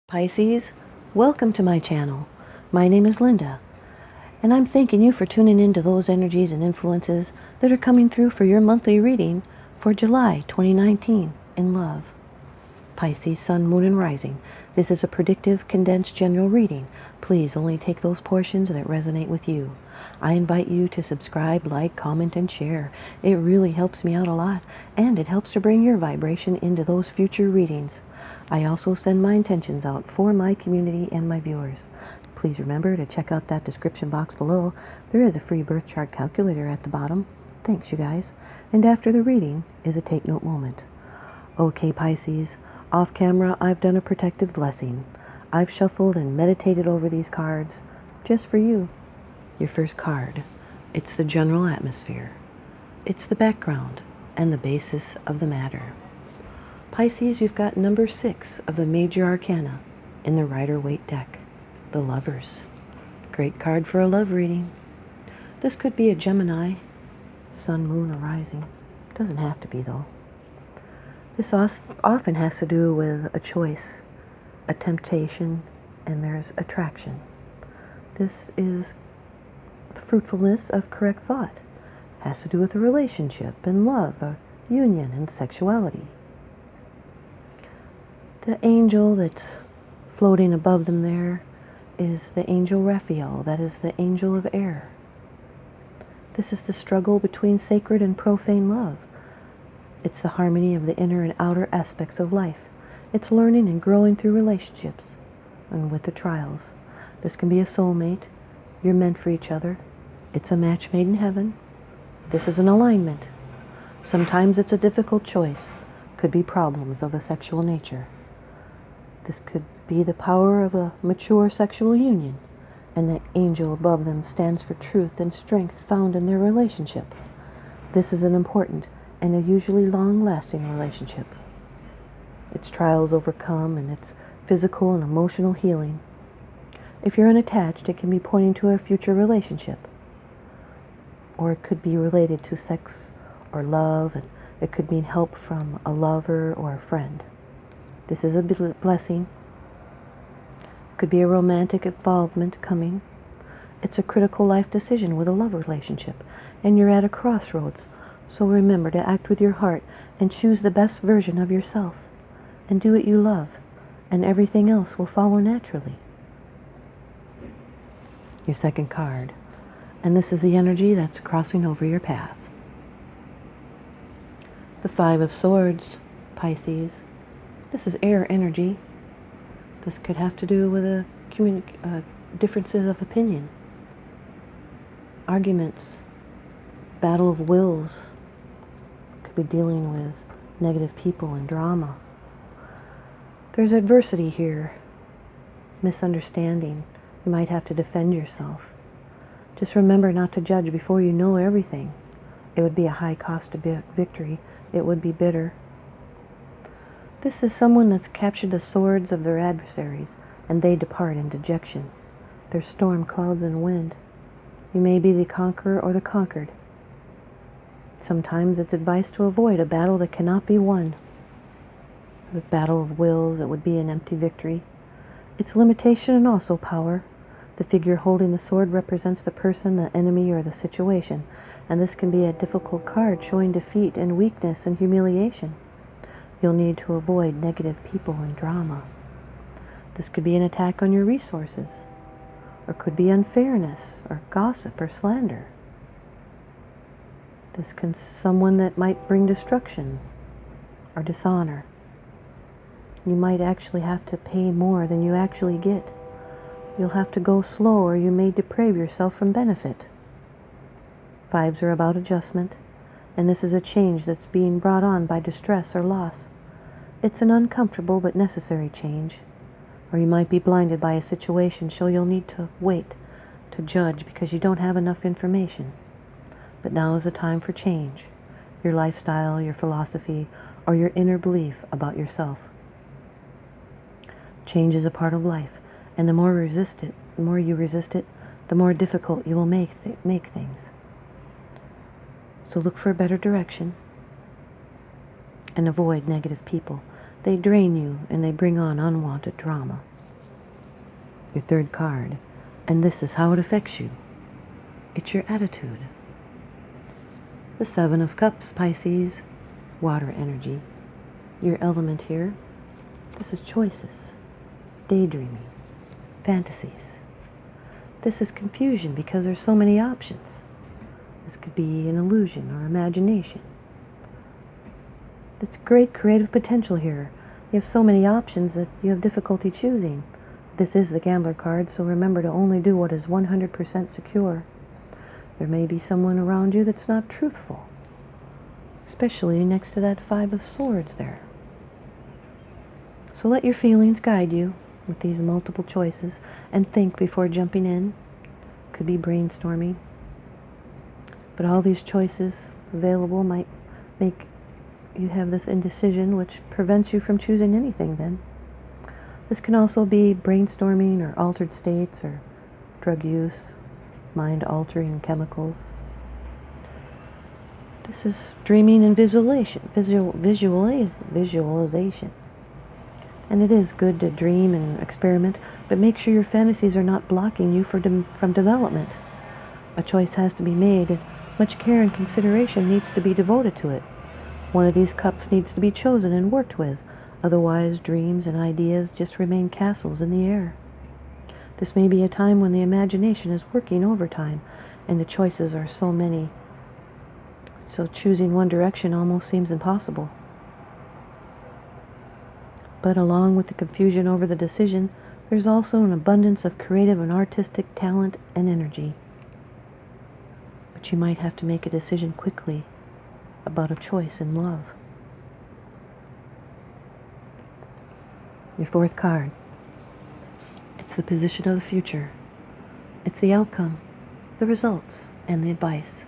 Pisces, welcome to my channel. My name is Lynda, and I'm thanking you for tuning into those energies and influences that are coming through for your monthly reading for July 2019 in love. Pisces, Sun, Moon, and Rising. This is a predictive, condensed general reading. Please only take those portions that resonate with you. I invite you to subscribe, like, comment, and share. It really helps me out a lot, and it helps to bring your vibration into those future readings. I also send my intentions out for my community and my viewers. Please remember to check out that description box below. There is a free birth chart calculator at the bottom. Thanks, you guys. And after the reading is a take note moment. Okay, Pisces. Off camera, I've done a protective blessing. I've shuffled and meditated over these cards just for you. Your first card, it's the general atmosphere. It's the background and the basis of the matter. Pisces, you've got number 6 of the major arcana in the Rider-Waite deck, the Lovers. Great card for a love reading. This could be a Gemini, Sun, Moon, or Rising. Doesn't have to be, though. This often has to do with a choice, a temptation, and there's attraction. This is the fruitfulness of correct thought. It has to do with a relationship and love, a union and sexuality. The angel that's floating above them there is the angel Raphael. That is the angel of air. This is the struggle between sacred and profane love. It's the harmony of the inner and outer aspects of life. It's learning and growing through relationships and with the trials. This can be a soulmate. You're meant for each other. It's a match made in heaven. This is an alignment. Sometimes it's a difficult choice. Could be problems of a sexual nature. This could be the power of a mature sexual union, and the angel above them stands for truth and strength found in their relationship. This is an important and a usually long-lasting relationship. Its trials overcome, and its physical and emotional healing. If you're unattached, it can be pointing to a future relationship, or it could be related to sex or love, and it could mean help from a lover or a friend. This is a blessing. Could be a romantic involvement coming. It's a critical life decision with a love relationship, and you're at a crossroads. So remember to act with your heart and choose the best version of yourself, and do what you love, and everything else will follow naturally. Your second card, and this is the energy that's crossing over your path. The 5 of Swords, Pisces. This is air energy. This could have to do with differences of opinion, arguments, battle of wills. Could be dealing with negative people and drama. There's adversity here, misunderstanding. You might have to defend yourself. Just remember not to judge before you know everything. It would be a high cost of victory. It would be bitter. This is someone that's captured the swords of their adversaries, and they depart in dejection. There's storm clouds and wind. You may be the conqueror or the conquered. Sometimes it's advice to avoid a battle that cannot be won. The battle of wills, it would be an empty victory. It's limitation and also power. The figure holding the sword represents the person, the enemy, or the situation, and this can be a difficult card showing defeat and weakness and humiliation. You'll need to avoid negative people and drama. This could be an attack on your resources, or could be unfairness, or gossip, or slander. This can be someone that might bring destruction or dishonor. You might actually have to pay more than you actually get. You'll have to go slow, or you may deprave yourself from benefit. 5s are about adjustment, and this is a change that's being brought on by distress or loss. It's an uncomfortable but necessary change. Or you might be blinded by a situation, so you'll need to wait to judge because you don't have enough information. But now is the time for change. Your lifestyle, your philosophy, or your inner belief about yourself. Change is a part of life, and the more you resist it, the more difficult you will make things. So look for a better direction and avoid negative people. They drain you and they bring on unwanted drama. Your third card, and this is how it affects you. It's your attitude. The Seven of Cups, Pisces, water energy. Your element here, this is choices, daydreaming, fantasies. This is confusion because there's so many options. This could be an illusion or imagination. It's great creative potential here. You have so many options that you have difficulty choosing. This is the gambler card, so remember to only do what is 100% secure. There may be someone around you that's not truthful, especially next to that Five of Swords there. So let your feelings guide you with these multiple choices and think before jumping in. Could be brainstorming. But all these choices available might make you have this indecision, which prevents you from choosing anything then. This can also be brainstorming or altered states or drug use, mind-altering chemicals. This is dreaming and visualization. Visualization. And it is good to dream and experiment, but make sure your fantasies are not blocking you from development. A choice has to be made, and much care and consideration needs to be devoted to it. One of these cups needs to be chosen and worked with, otherwise dreams and ideas just remain castles in the air. This may be a time when the imagination is working overtime, and the choices are so many, so choosing one direction almost seems impossible. But along with the confusion over the decision, there's also an abundance of creative and artistic talent and energy. But you might have to make a decision quickly about a choice in love. Your fourth card. It's the position of the future. It's the outcome, the results, and the advice.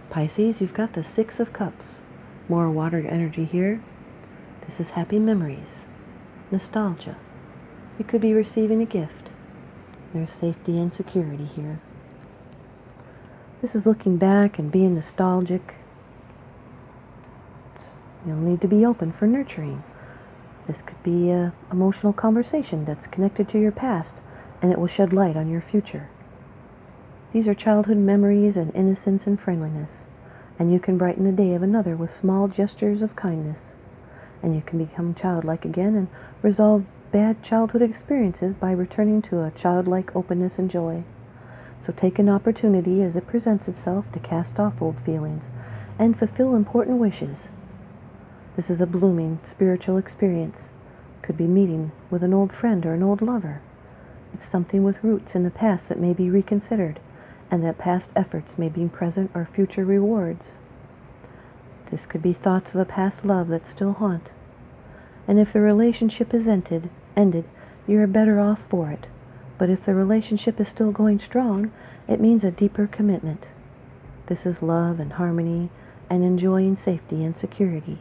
Pisces, you've got the Six of Cups. More water energy here. This is happy memories, nostalgia. You could be receiving a gift. There's safety and security here. This is looking back and being nostalgic. You'll need to be open for nurturing. This could be an emotional conversation that's connected to your past, and it will shed light on your future. These are childhood memories and innocence and friendliness, and you can brighten the day of another with small gestures of kindness. And you can become childlike again and resolve bad childhood experiences by returning to a childlike openness and joy. So take an opportunity as it presents itself to cast off old feelings and fulfill important wishes. This is a blooming spiritual experience. Could be meeting with an old friend or an old lover. It's something with roots in the past that may be reconsidered, and that past efforts may be present or future rewards. This could be thoughts of a past love that still haunt. And if the relationship is ended, you are better off for it. But if the relationship is still going strong, it means a deeper commitment. This is love and harmony and enjoying safety and security.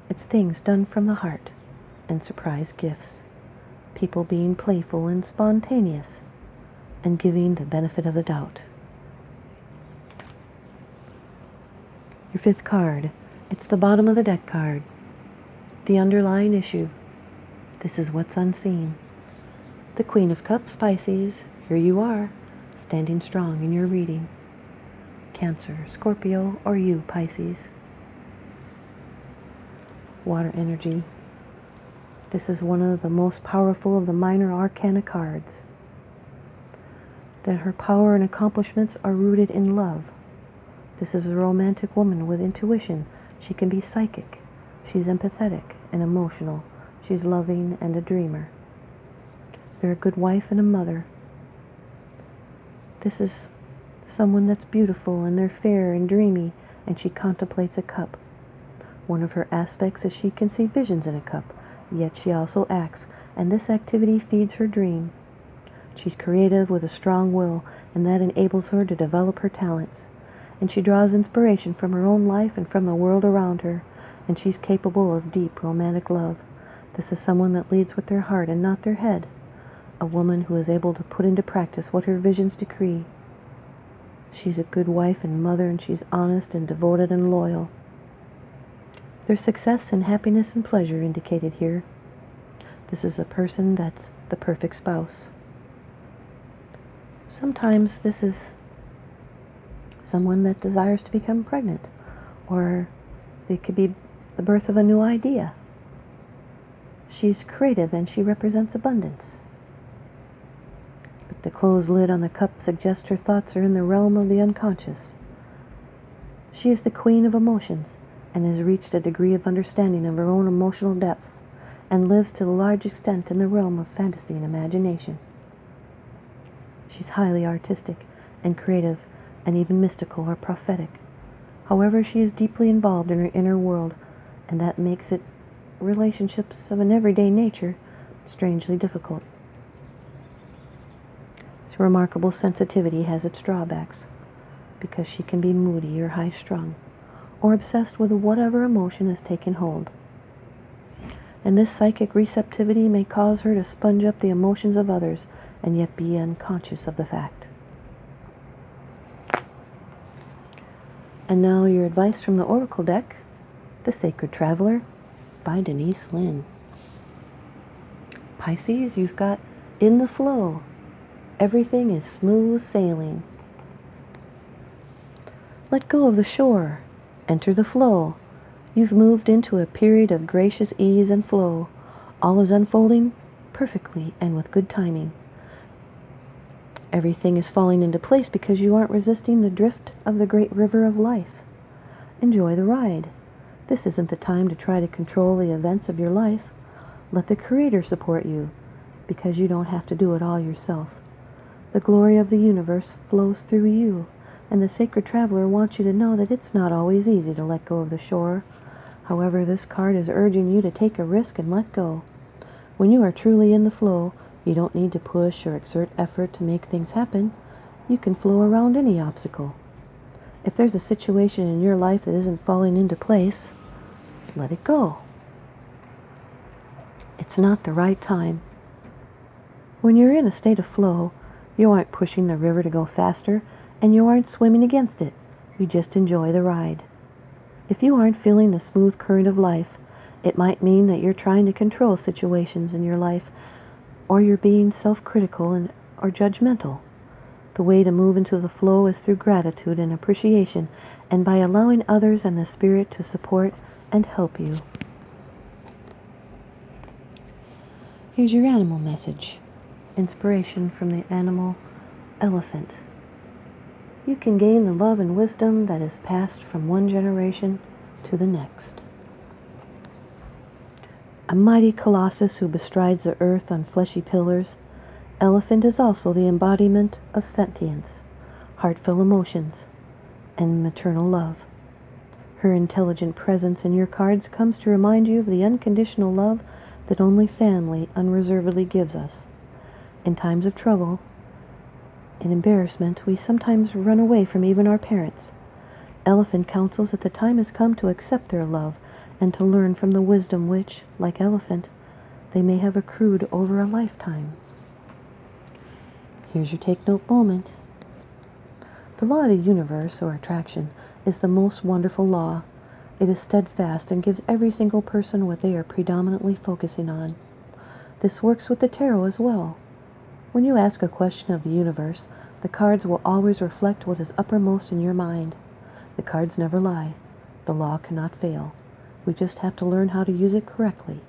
It's things done from the heart and surprise gifts. People being playful and spontaneous and giving the benefit of the doubt. Your fifth card. It's the bottom of the deck card. The underlying issue. This is what's unseen. The Queen of Cups, Pisces. Here you are, standing strong in your reading. Cancer, Scorpio, or you, Pisces. Water energy. This is one of the most powerful of the minor arcana cards. That her power and accomplishments are rooted in love. This is a romantic woman with intuition. She can be psychic. She's empathetic and emotional. She's loving and a dreamer. They're a good wife and a mother. This is someone that's beautiful, and they're fair and dreamy, and she contemplates a cup. One of her aspects is she can see visions in a cup, yet she also acts, and this activity feeds her dream. She's creative with a strong will, and that enables her to develop her talents. And she draws inspiration from her own life and from the world around her, and she's capable of deep romantic love. This is someone that leads with their heart and not their head, a woman who is able to put into practice what her visions decree. She's a good wife and mother, and she's honest and devoted and loyal. There's success and happiness and pleasure indicated here. This is a person that's the perfect spouse. Sometimes this is someone that desires to become pregnant, or it could be the birth of a new idea. She's creative and she represents abundance. But the closed lid on the cup suggests her thoughts are in the realm of the unconscious. She is the queen of emotions and has reached a degree of understanding of her own emotional depth and lives to the large extent in the realm of fantasy and imagination. She's highly artistic and creative and even mystical or prophetic. However, she is deeply involved in her inner world, and that makes it relationships of an everyday nature strangely difficult. This remarkable sensitivity has its drawbacks, because she can be moody or high-strung, or obsessed with whatever emotion has taken hold. And this psychic receptivity may cause her to sponge up the emotions of others and yet be unconscious of the fact. And now your advice from the Oracle deck, The Sacred Traveler by Denise Linn. Pisces, you've got in the flow. Everything is smooth sailing. Let go of the shore. Enter the flow. You've moved into a period of gracious ease and flow. All is unfolding perfectly and with good timing. Everything is falling into place because you aren't resisting the drift of the great river of life. Enjoy the ride. This isn't the time to try to control the events of your life. Let the Creator support you, because you don't have to do it all yourself. The glory of the universe flows through you, and the Sacred Traveler wants you to know that it's not always easy to let go of the shore. However, this card is urging you to take a risk and let go. When you are truly in the flow, you don't need to push or exert effort to make things happen. You can flow around any obstacle. If there's a situation in your life that isn't falling into place, let it go. It's not the right time. When you're in a state of flow, you aren't pushing the river to go faster, and you aren't swimming against it. You just enjoy the ride. If you aren't feeling the smooth current of life, it might mean that you're trying to control situations in your life, or you're being self-critical or judgmental. The way to move into the flow is through gratitude and appreciation, and by allowing others and the Spirit to support and help you. Here's your animal message. Inspiration from the animal elephant. You can gain the love and wisdom that is passed from one generation to the next. A mighty colossus who bestrides the earth on fleshy pillars, elephant is also the embodiment of sentience, heartfelt emotions, and maternal love. Her intelligent presence in your cards comes to remind you of the unconditional love that only family unreservedly gives us. In times of trouble and embarrassment, we sometimes run away from even our parents. Elephant counsels that the time has come to accept their love and to learn from the wisdom which, like elephant, they may have accrued over a lifetime. Here's your take note moment. The law of the universe, or attraction, is the most wonderful law. It is steadfast and gives every single person what they are predominantly focusing on. This works with the tarot as well. When you ask a question of the universe, the cards will always reflect what is uppermost in your mind. The cards never lie. The law cannot fail. We just have to learn how to use it correctly.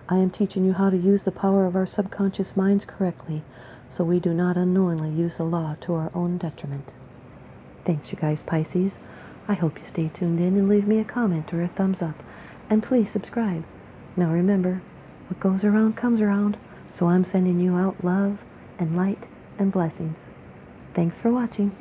I am teaching you how to use the power of our subconscious minds correctly, so we do not unknowingly use the law to our own detriment. Thanks, you guys, Pisces. I hope you stay tuned in and leave me a comment or a thumbs up. And please subscribe. Now remember, what goes around comes around, so I'm sending you out love and light and blessings. Thanks for watching.